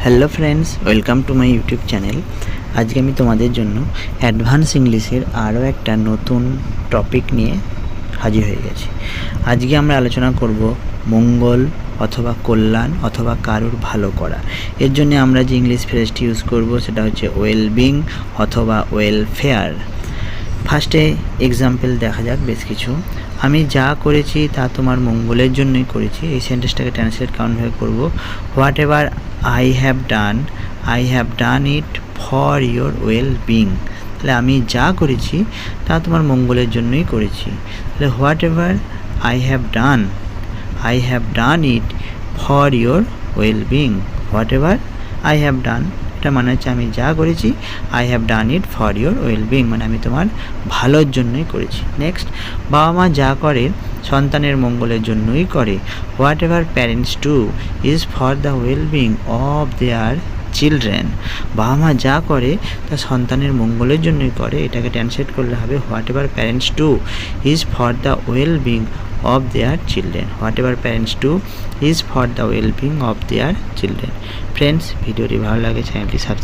Hello friends, welcome to my YouTube channel. আজকে আমি তোমাদের জন্য অ্যাডভান্স ইংলিশের আরও একটা নতুন টপিক নিয়ে হাজির হয়ে গেছি। আজকে আমরা আলোচনা করব মঙ্গল অথবা কল্যাণ অথবা কারুর ভালো করা। এর জন্য আমরা যে ইংলিশ ফ্রেজটি ইউজ করব সেটা হচ্ছে ওয়েলবিং অথবা ওয়েলফেয়ার। ফার্স্টে এক্সাম্পল দেখা যাক বেশ কিছু। আমি যা করেছি তা তোমার মঙ্গলের জন্যই করেছি। এই সেন্টেন্সটাকে ট্রান্সলেট কেমনভাবে করব? What ever I have done it for your well being. তাহলে আমি যা করেছি তা তোমার মঙ্গলের জন্যই করেছি। তাহলে what ever I have done it for your well being. What ever I have done, এটা মানে হচ্ছে আমি যা করেছি, I have done it for your well being, মানে আমি তোমার ভালোর জন্যই করেছি। নেক্সট, বাবা মা যা করে সন্তানের মঙ্গলের জন্যই করে। What ever parents do is for the well being of their children. বাবা মা যা করে তা সন্তানের মঙ্গলের জন্যই করে। এটাকে ট্রান্সলেট করলে হবে what ever parents do is for the well being of their children. Whatever parents do is for the well-being of their children. Friends, ভিডিওটি ভালো লাগে চ্যানেলটি সাবস্ক্রাইব